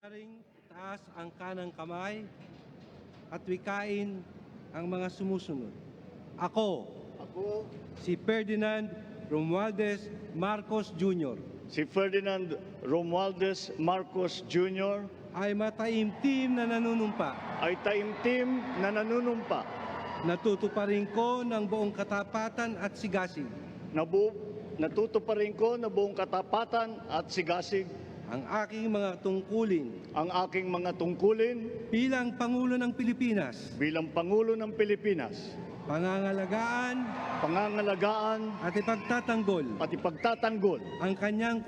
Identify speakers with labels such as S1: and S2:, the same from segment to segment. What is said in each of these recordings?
S1: Ring taas ang kanang kamay at wikain ang mga sumusunod. Ako, si Ferdinand Romualdez Marcos Jr.
S2: Si Ferdinand Romualdez Marcos Jr.
S1: ay mataimtim na nanunumpa. Natutuparin ko ng buong katapatan at sigasig
S2: Natutuparin ko na buong katapatan at sigasig
S1: ang aking mga tungkulin bilang Pangulo ng Pilipinas,
S2: bilang Pilipinas,
S1: pangangalagaan
S2: pangangalagaan
S1: at ipagtatanggol
S2: ang kanyang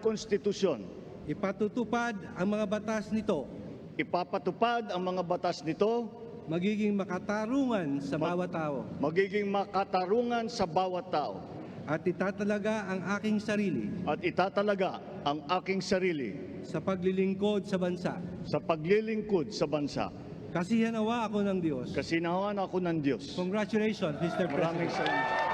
S2: konstitusyon,
S1: ipatutupad ang mga batas nito,
S2: ipapatupad ang mga batas nito,
S1: magiging makatarungan sa bawat tao,
S2: magiging makatarungan sa bawat tao,
S1: at itatalaga ang aking sarili sa paglilingkod sa bansa. Kasihanawa ako ng Diyos.
S2: Kasinawan ako ng Diyos.
S1: Congratulations, Mr.
S2: Maraming
S1: President.
S2: salamat.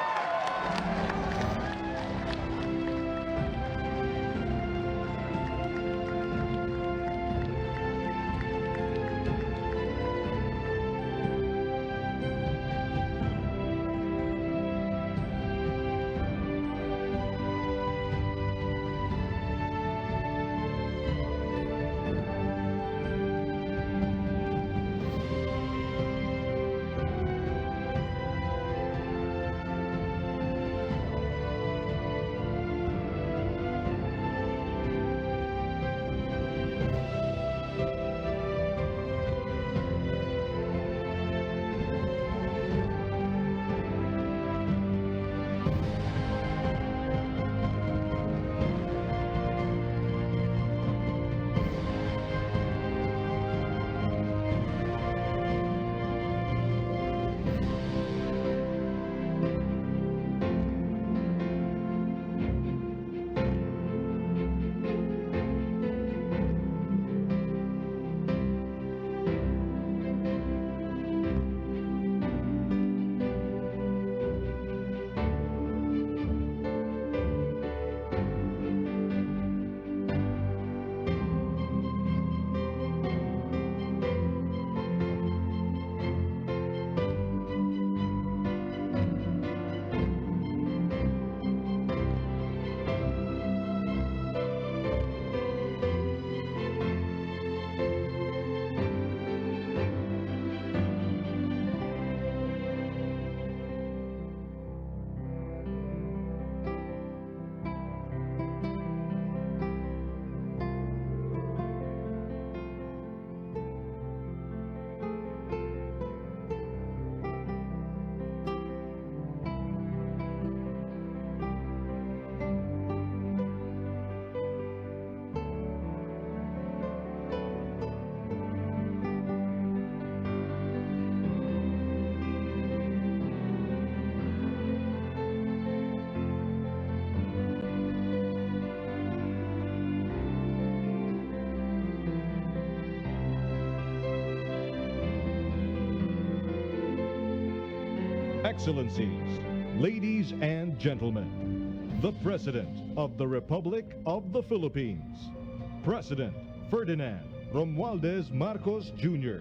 S3: Excellencies, ladies and gentlemen, the President of the Republic of the Philippines, President Ferdinand Romualdez Marcos Jr.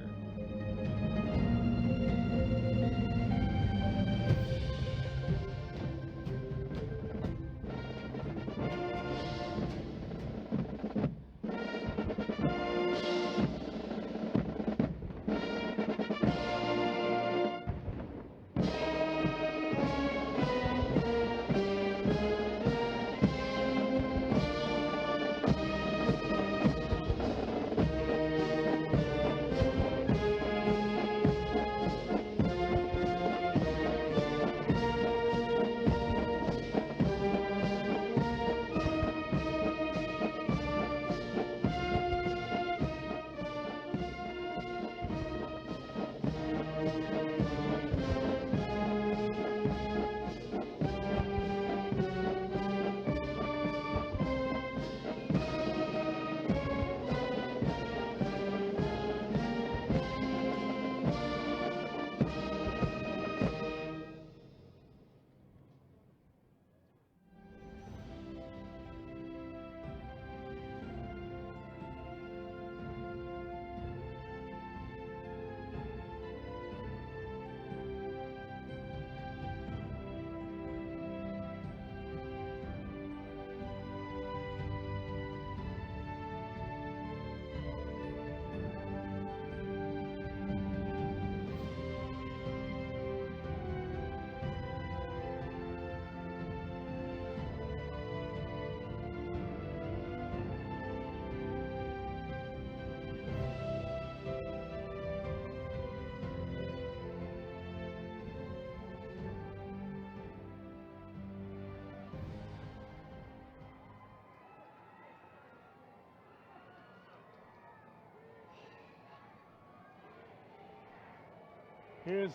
S2: His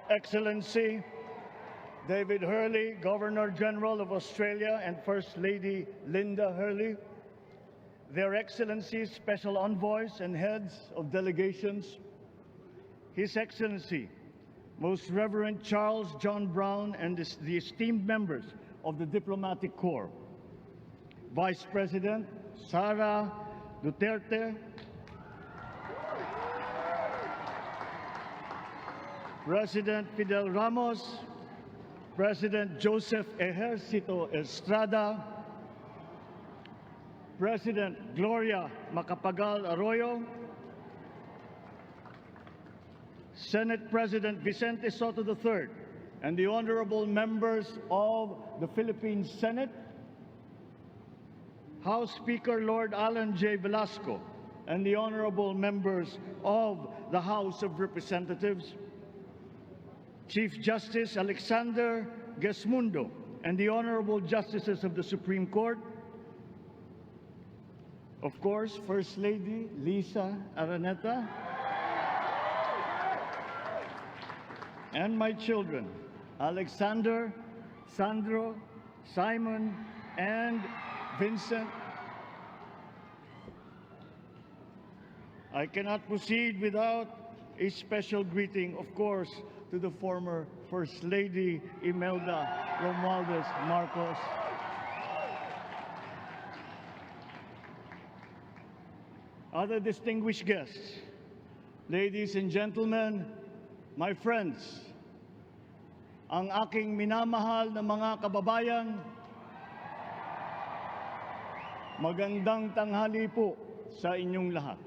S2: Excellency David Hurley, Governor General of Australia, and First Lady Linda Hurley, Their Excellencies, Special Envoys, and Heads of Delegations, His Excellency, Most Reverend Charles John Brown, and the esteemed members of the Diplomatic Corps, Vice President Sara Duterte, President Fidel Ramos, President Joseph Ejercito Estrada, President Gloria Macapagal Arroyo, Senate President Vicente Soto III, and the honorable members of the Philippine Senate, House Speaker Lord Alan J. Velasco, and the honorable members of the House of Representatives, Chief Justice Alexander Gesmundo, and the honorable justices of the Supreme Court, of course, First Lady Lisa Araneta, and my children, Alexander, Sandro, Simon, and Vincent. I cannot proceed without a special greeting, of course, to the former First Lady Imelda Romualdez Marcos. Other distinguished guests, ladies and gentlemen, my friends, ang aking minamahal na mga kababayan, magandang tanghali po sa inyong lahat.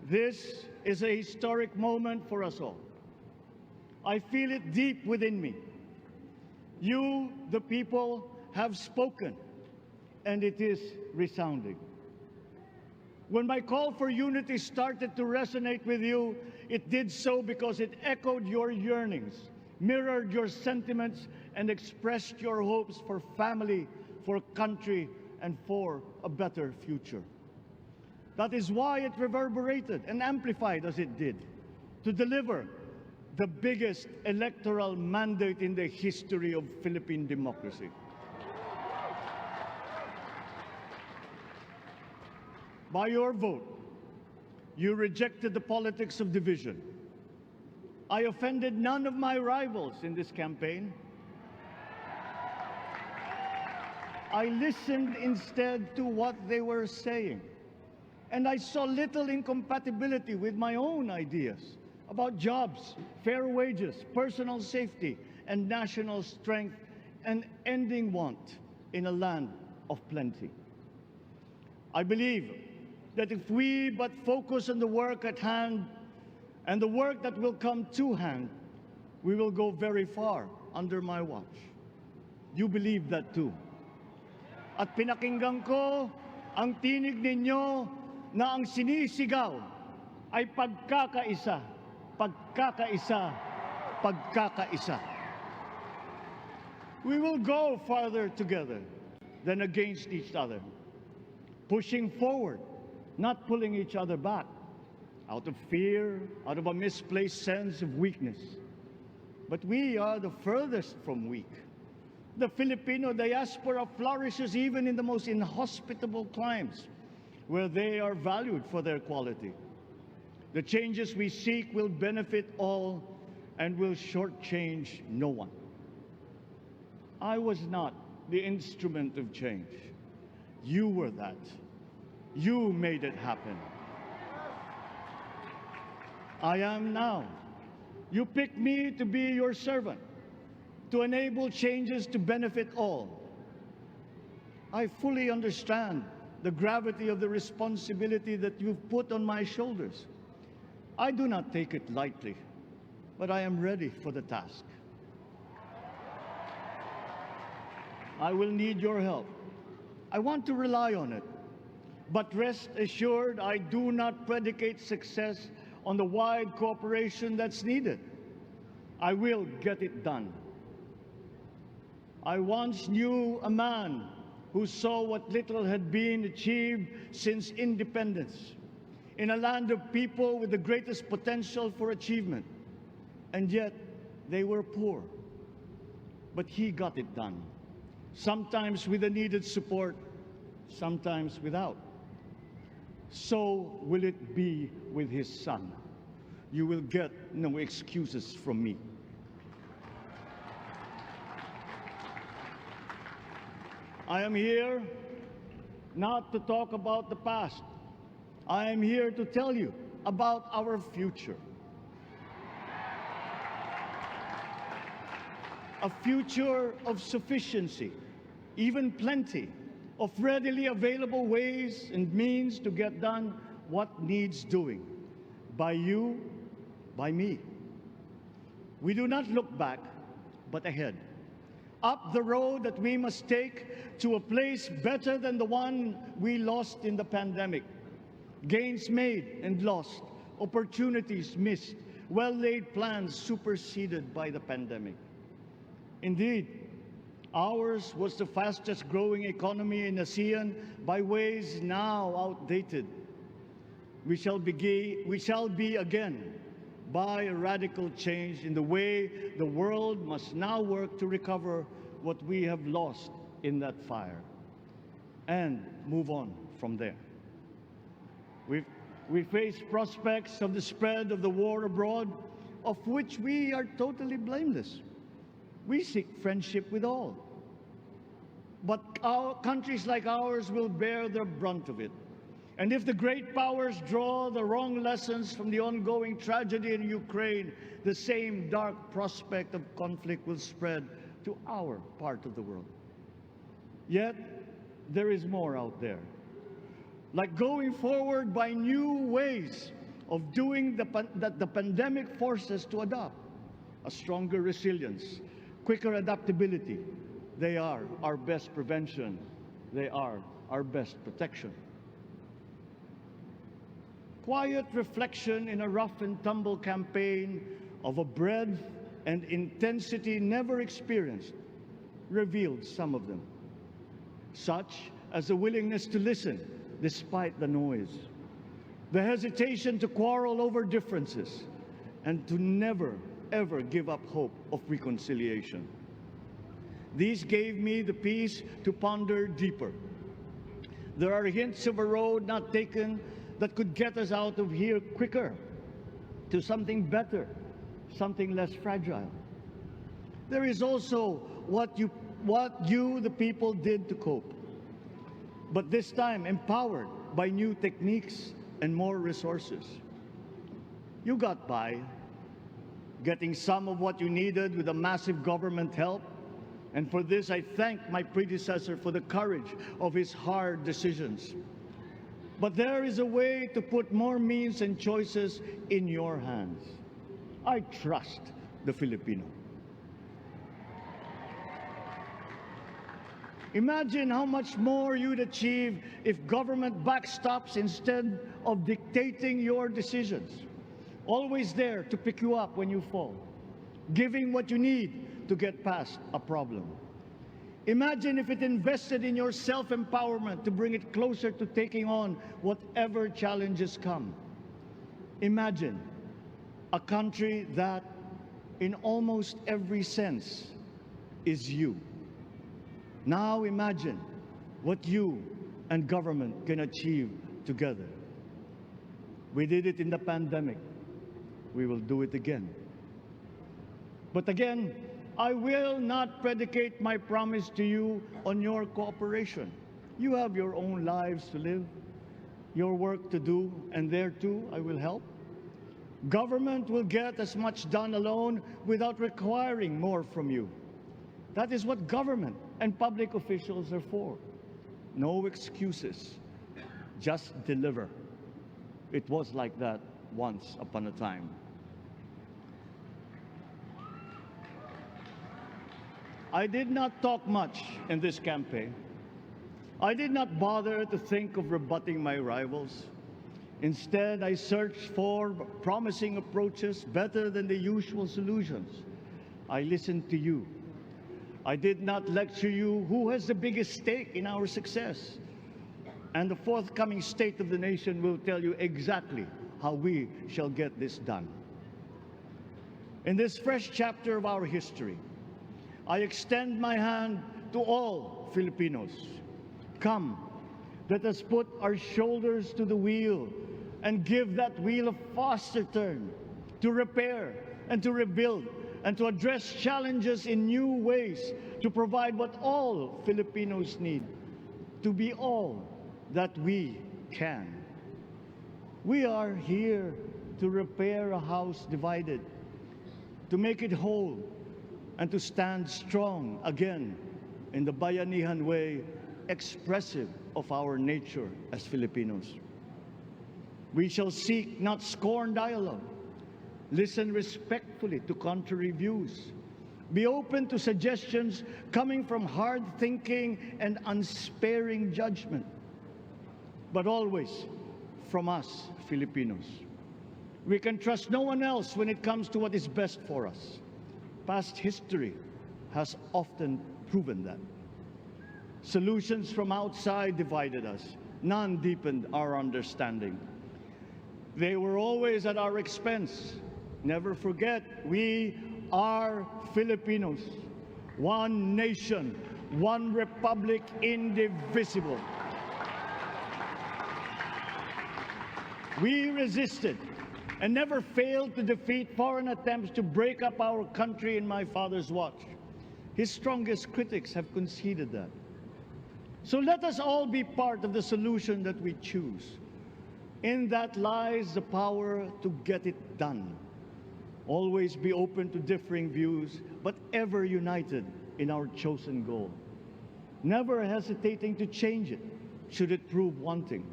S2: This is a historic moment for us all. I feel it deep within me. You, the people, have spoken, and it is resounding. When my call for unity started to resonate with you, it did so because it echoed your yearnings, mirrored your sentiments, and expressed your hopes for family, for country, and for a better future. That is why it reverberated and amplified as it did, to deliver the biggest electoral mandate in the history of Philippine democracy. By your vote, you rejected the politics of division. I offended none of my rivals in this campaign. I listened instead to what they were saying. And I saw little incompatibility with my own ideas about jobs, fair wages, personal safety, and national strength, and ending want in a land of plenty. I believe that if we but focus on the work at hand and the work that will come to hand, we will go very far under my watch. You believe that too. At pinakinggan ko ang tinig ninyo na ang sinisigaw ay pagkakaisa, pagkakaisa, pagkakaisa. We will go farther together than against each other, pushing forward, not pulling each other back, out of fear, out of a misplaced sense of weakness. But we are the furthest from weak. The Filipino diaspora flourishes even in the most inhospitable climes, where they are valued for their quality. The changes we seek will benefit all and will shortchange no one. I was not the instrument of change. You were that. You made it happen. I am now. You picked me to be your servant, to enable changes to benefit all. I fully understand the gravity of the responsibility that you've put on my shoulders. I do not take it lightly, but I am ready for the task. I will need your help. I want to rely on it. But rest assured, I do not predicate success on the wide cooperation that's needed. I will get it done. I once knew a man who saw what little had been achieved since independence. in a land of people with the greatest potential for achievement. And yet, they were poor. But he got it done, sometimes with the needed support, sometimes without. So will it be with his son. You will get no excuses from me. I am here not to talk about the past. I am here to tell you about our future. A future of sufficiency, even plenty, of readily available ways and means to get done what needs doing, by you, by me. We do not look back, but ahead, up the road that we must take to a place better than the one we lost in the pandemic. Gains made and lost, opportunities missed, well-laid plans superseded by the pandemic. Indeed, ours was the fastest growing economy in ASEAN by ways now outdated. We shall be again by a radical change in the way the world must now work to recover what we have lost in that fire and move on from there. We face prospects of the spread of the war abroad, of which we are totally blameless. We seek friendship with all. But countries like ours will bear the brunt of it. And if the great powers draw the wrong lessons from the ongoing tragedy in Ukraine, the same dark prospect of conflict will spread to our part of the world. Yet, there is more out there. Like going forward by new ways of doing that the pandemic forces to adopt. A stronger resilience, quicker adaptability. They are our best prevention. They are our best protection. Quiet reflection in a rough and tumble campaign of a breadth and intensity never experienced revealed some of them, such as the willingness to listen despite the noise, the hesitation to quarrel over differences, and to never, ever give up hope of reconciliation. These gave me the peace to ponder deeper. There are hints of a road not taken that could get us out of here quicker, to something better, something less fragile. There is also what you, the people, did to cope, but this time empowered by new techniques and more resources. You got by, getting some of what you needed with a massive government help, and for this I thank my predecessor for the courage of his hard decisions. But there is a way to put more means and choices in your hands. I trust the Filipino. Imagine how much more you'd achieve if government backstops instead of dictating your decisions. Always there to pick you up when you fall, giving what you need to get past a problem. Imagine if it invested in your self-empowerment to bring it closer to taking on whatever challenges come. Imagine a country that, in almost every sense, is you. Now imagine what you and government can achieve together. We did it in the pandemic. We will do it again. But again, I will not predicate my promise to you on your cooperation. You have your own lives to live, your work to do, and there too I will help. Government will get as much done alone without requiring more from you. That is what government and public officials are for. No excuses, just deliver. It was like that once upon a time. I did not talk much in this campaign. I did not bother to think of rebutting my rivals. Instead, I searched for promising approaches better than the usual solutions. I listened to you. I did not lecture you who has the biggest stake in our success. And the forthcoming State of the Nation will tell you exactly how we shall get this done. In this fresh chapter of our history, I extend my hand to all Filipinos. Come, let us put our shoulders to the wheel and give that wheel a faster turn to repair and to rebuild and to address challenges in new ways, to provide what all Filipinos need, to be all that we can. We are here to repair a house divided, to make it whole, and to stand strong again in the Bayanihan way, expressive of our nature as Filipinos. We shall seek, not scorn, dialogue, listen respectfully to contrary views, be open to suggestions coming from hard thinking and unsparing judgment, but always from us, Filipinos. We can trust no one else when it comes to what is best for us. Past history has often proven that. Solutions from outside divided us. None deepened our understanding. They were always at our expense. Never forget, we are Filipinos. One nation, one republic, indivisible. We resisted and never failed to defeat foreign attempts to break up our country in my father's watch. His strongest critics have conceded that. So let us all be part of the solution that we choose. In that lies the power to get it done. Always be open to differing views, but ever united in our chosen goal. Never hesitating to change it, should it prove wanting.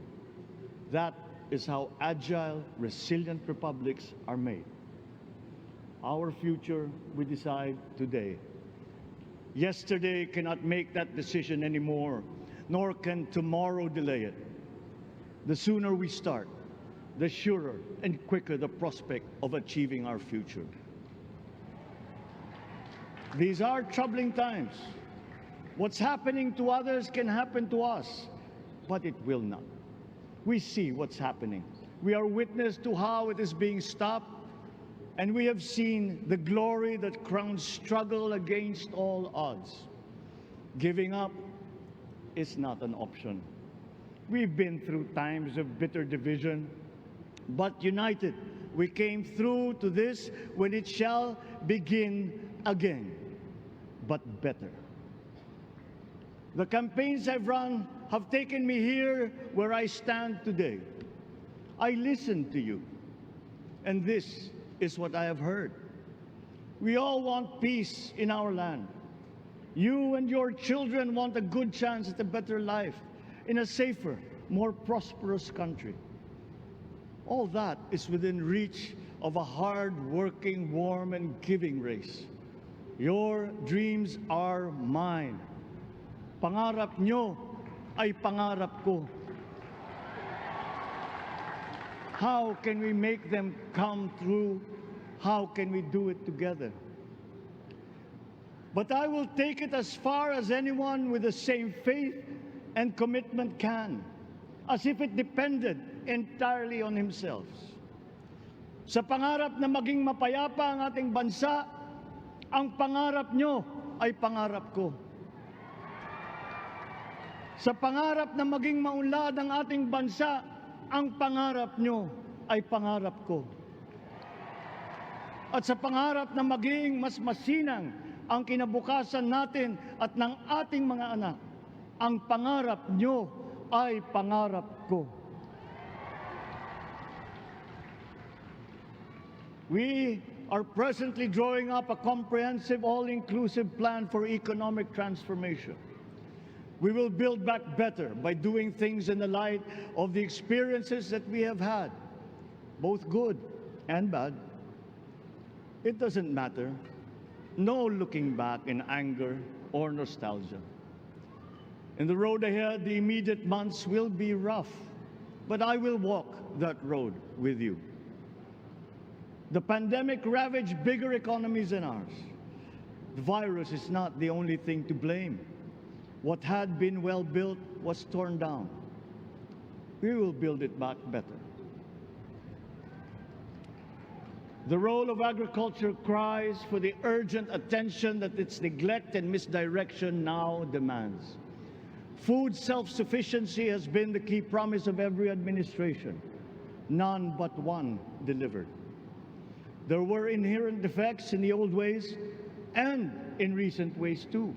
S2: That is how agile, resilient republics are made. Our future we decide today. Yesterday cannot make that decision anymore, nor can tomorrow delay it. The sooner we start, the surer and quicker the prospect of achieving our future. These are troubling times. What's happening to others can happen to us, but it will not. We see what's happening. We are witness to how it is being stopped, and we have seen the glory that crowns struggle against all odds. Giving up is not an option. We've been through times of bitter division, but united, we came through to this when it shall begin again, but better. The campaigns I've run have taken me here where I stand today. I listened to you, and this is what I have heard. We all want peace in our land. You and your children want a good chance at a better life in a safer, more prosperous country. All that is within reach of a hard-working, warm, and giving race. Your dreams are mine. Pangarap nyo ay pangarap ko. How can we make them come true? How can we do it together? But I will take it as far as anyone with the same faith and commitment can, as if it depended entirely on himself. Sa pangarap na maging mapayapa ang ating bansa, ang pangarap nyo ay pangarap ko. Sa pangarap na maging maunlad ang ating bansa, ang pangarap nyo ay pangarap ko. At sa pangarap na maging mas masinang ang kinabukasan natin at ng ating mga anak, ang pangarap nyo ay pangarap ko. We are presently drawing up a comprehensive, all-inclusive plan for economic transformation. We will build back better by doing things in the light of the experiences that we have had, both good and bad. It doesn't matter. No looking back in anger or nostalgia. In the road ahead, the immediate months will be rough, but I will walk that road with you. The pandemic ravaged bigger economies than ours. The virus is not the only thing to blame. What had been well built was torn down. we will build it back better. The role of agriculture cries for the urgent attention that its neglect and misdirection now demands. Food self-sufficiency has been the key promise of every administration. None but one delivered. There were inherent defects in the old ways and in recent ways too.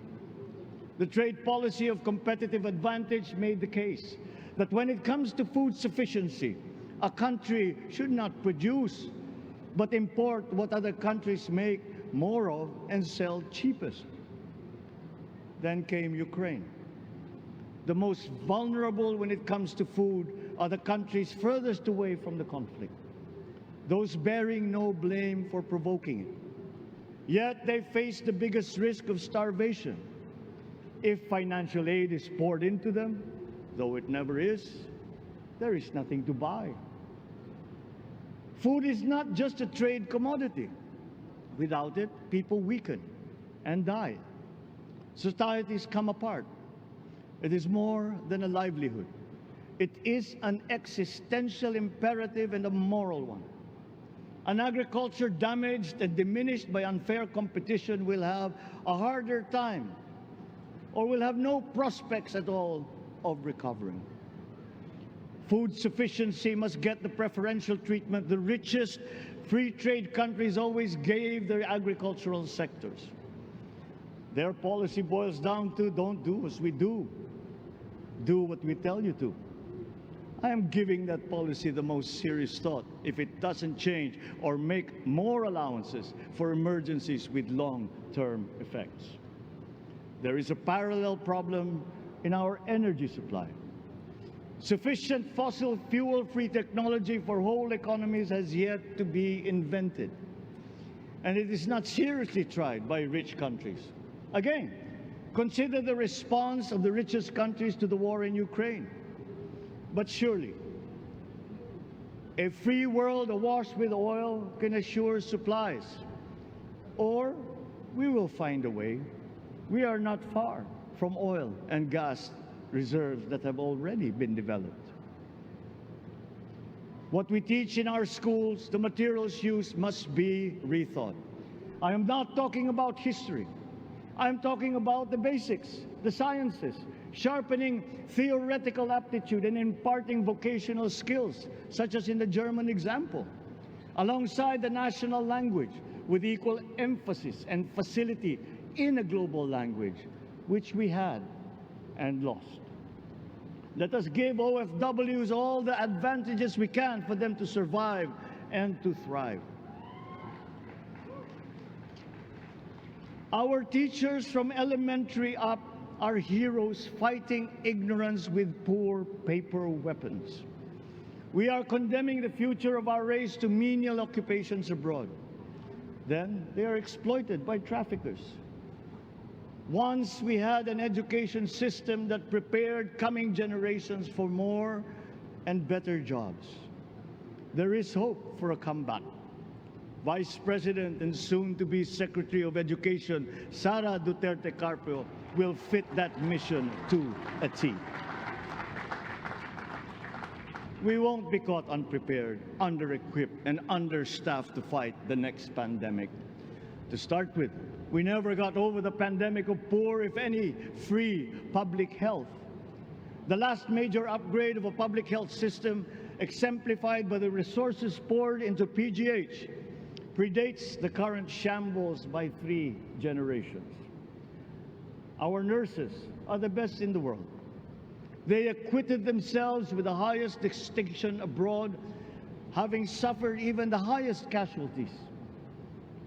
S2: The trade policy of competitive advantage made the case that when it comes to food sufficiency, a country should not produce but import what other countries make more of and sell cheapest. Then came Ukraine. The most vulnerable when it comes to food are the countries furthest away from the conflict, those bearing no blame for provoking it. Yet they face the biggest risk of starvation. If financial aid is poured into them, though it never is, there is nothing to buy. Food is not just a trade commodity. Without it, people weaken and die. Societies come apart. It is more than a livelihood. It is an existential imperative and a moral one. An agriculture damaged and diminished by unfair competition will have a harder time or will have no prospects at all of recovering. Food sufficiency must get the preferential treatment the richest free trade countries always gave their agricultural sectors. Their policy boils down to don't do as we do. Do what we tell you to. I am giving that policy the most serious thought if it doesn't change or make more allowances for emergencies with long-term effects. There is a parallel problem in our energy supply. Sufficient fossil fuel-free technology for whole economies has yet to be invented. And it is not seriously tried by rich countries. Again, consider the response of the richest countries to the war in Ukraine. But surely, a free world awash with oil can assure supplies. Or we will find a way. We are not far from oil and gas reserves that have already been developed. What we teach in our schools, the materials used must be rethought. I am not talking about history. I am talking about the basics, the sciences, sharpening theoretical aptitude and imparting vocational skills, such as in the German example, alongside the national language with equal emphasis and facility in a global language, which we had and lost. Let us give OFWs all the advantages we can for them to survive and to thrive. Our teachers from elementary up are heroes fighting ignorance with poor paper weapons. We are condemning the future of our race to menial occupations abroad. Then they are exploited by traffickers. Once we had an education system that prepared coming generations for more and better jobs. There is hope for a comeback. Vice President and soon-to-be Secretary of Education, Sara Duterte Carpio, will fit that mission to a T. We won't be caught unprepared, under-equipped, and understaffed to fight the next pandemic. To start with, we never got over the pandemic of poor, if any, free public health. The last major upgrade of a public health system, exemplified by the resources poured into PGH, predates the current shambles by 3 generations. Our nurses are the best in the world. They acquitted themselves with the highest distinction abroad, having suffered even the highest casualties.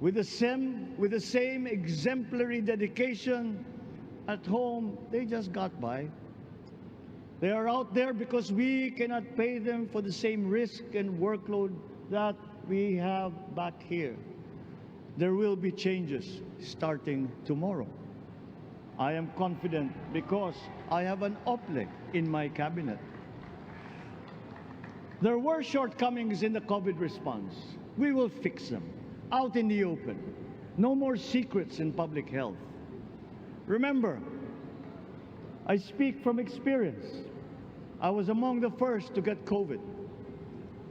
S2: With the same exemplary dedication, at home, they just got by. They are out there because we cannot pay them for the same risk and workload that we have back here. There will be changes starting tomorrow. I am confident because I have an OPLEC in my cabinet. There were shortcomings in the COVID response. We will fix them out in the open. No more secrets in public health. Remember, I speak from experience. I was among the first to get COVID.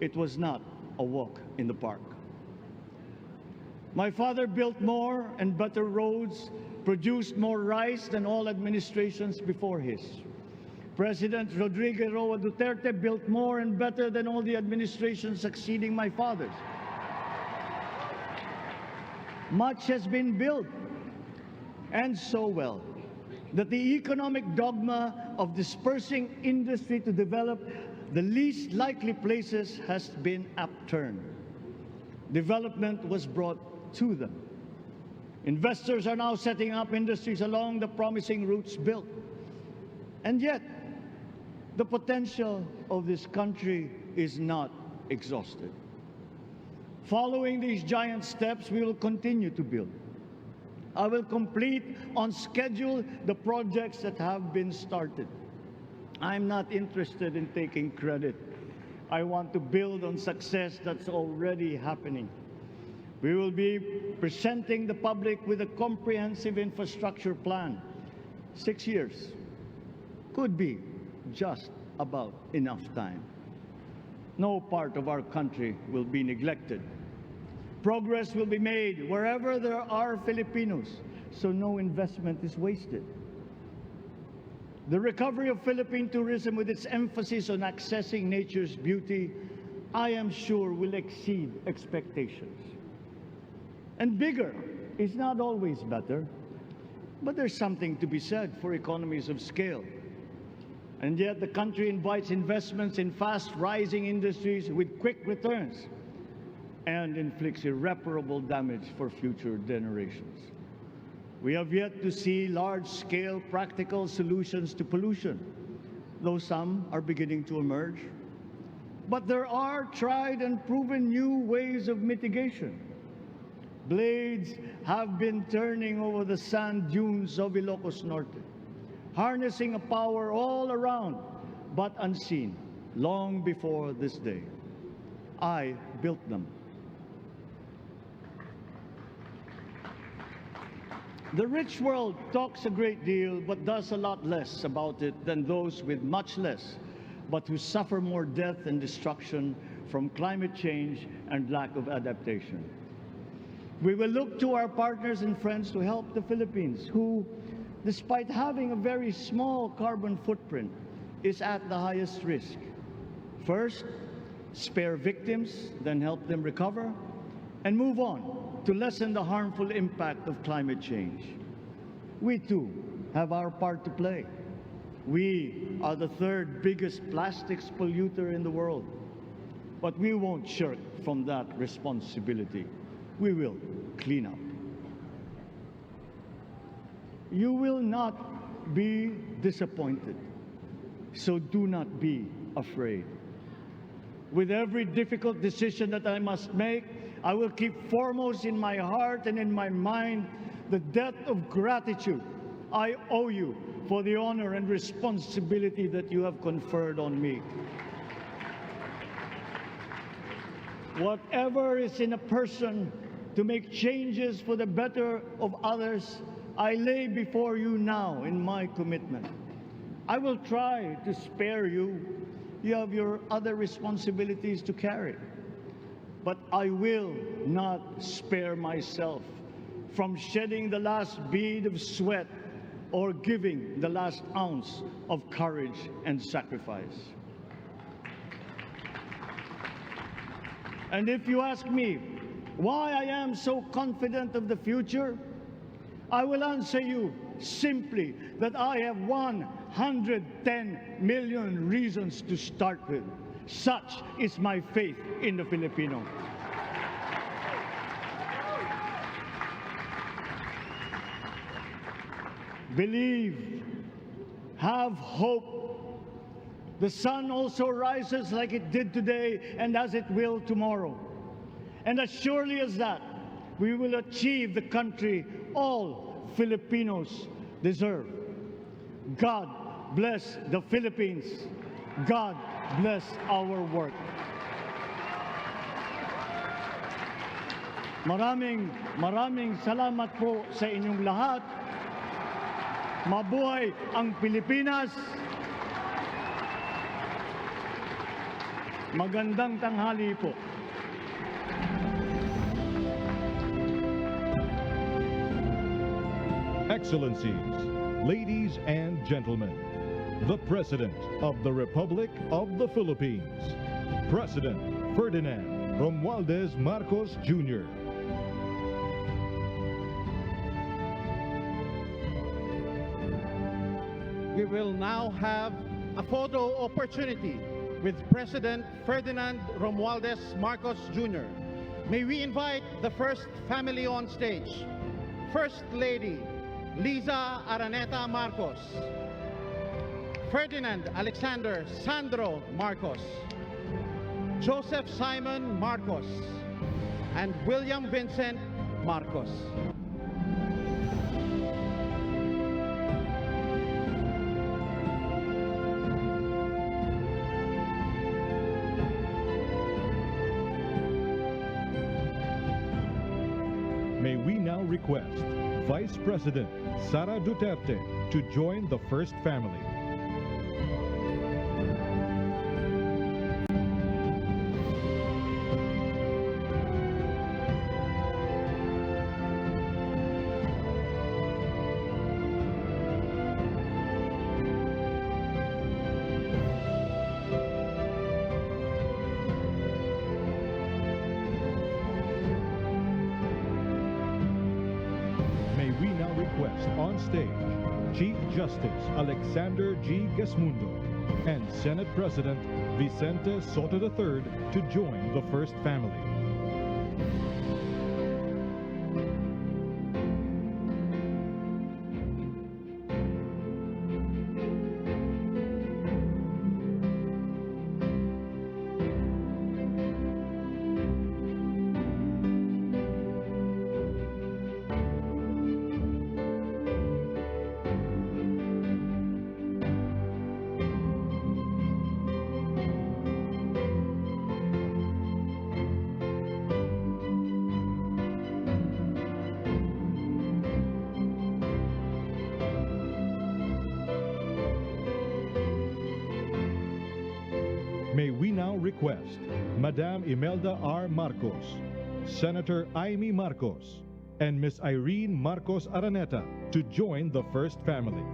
S2: It was not a walk in the park. My father built more and better roads, produced more rice than all administrations before his. President Rodrigo Roa Duterte built more and better than all the administrations succeeding my father's. Much has been built, and so well, that the economic dogma of dispersing industry to develop the least likely places has been upturned. Development was brought to them. Investors are now setting up industries along the promising routes built. And yet, the potential of this country is not exhausted. Following these giant steps, we will continue to build. I will complete on schedule the projects that have been started. I'm not interested in taking credit. I want to build on success that's already happening. We will be presenting the public with a comprehensive infrastructure plan. 6 years could be just about enough time. No part of our country will be neglected. Progress will be made wherever there are Filipinos, so no investment is wasted. The recovery of Philippine tourism, with its emphasis on accessing nature's beauty, I am sure will exceed expectations. And bigger is not always better, but there's something to be said for economies of scale. And yet the country invites investments in fast-rising industries with quick returns and inflicts irreparable damage for future generations. We have yet to see large-scale practical solutions to pollution, though some are beginning to emerge. But there are tried and proven new ways of mitigation. Blades have been turning over the sand dunes of Ilocos Norte, harnessing a power all around but unseen long before this day. I built them. The rich world talks a great deal but does a lot less about it than those with much less, but who suffer more death and destruction from climate change and lack of adaptation. We will look to our partners and friends to help the Philippines, who, despite having a very small carbon footprint, is at the highest risk. First, spare victims, then help them recover, and move on to lessen the harmful impact of climate change. We too have our part to play. We are the third biggest plastics polluter in the world, but we won't shirk from that responsibility. We will clean up. You will not be disappointed, so do not be afraid. With every difficult decision that I must make, I will keep foremost in my heart and in my mind the debt of gratitude I owe you for the honor and responsibility that you have conferred on me. Whatever is in a person to make changes for the better of others, I lay before you now in my commitment. I will try to spare you. You have your other responsibilities to carry. But I will not spare myself from shedding the last bead of sweat or giving the last ounce of courage and sacrifice. And if you ask me why I am so confident of the future, I will answer you simply that I have 110 million reasons to start with. Such is my faith in the Filipino. Believe, have hope. The sun also rises like it did today and as it will tomorrow. And as surely as that, we will achieve the country all Filipinos deserve. God bless the Philippines. God bless our work. Maraming salamat po sa inyong lahat. Mabuhay ang Pilipinas. Magandang tanghali po.
S3: Excellencies, ladies and gentlemen, the President of the Republic of the Philippines, President Ferdinand Romualdez Marcos Jr.
S4: We will now have a photo opportunity with President Ferdinand Romualdez Marcos Jr. May we invite the first family on stage. First Lady Liza Araneta Marcos, Ferdinand Alexander Sandro Marcos, Joseph Simon Marcos, and William Vincent Marcos.
S3: May we now request Vice President Sara Duterte to join the first family. May we now request on stage Chief Justice Alexander G. Gesmundo and Senate President Vicente Soto III to join the first family. May we now request Madam Imelda R. Marcos, Senator Amy Marcos, and Ms. Irene Marcos Araneta to join the first family.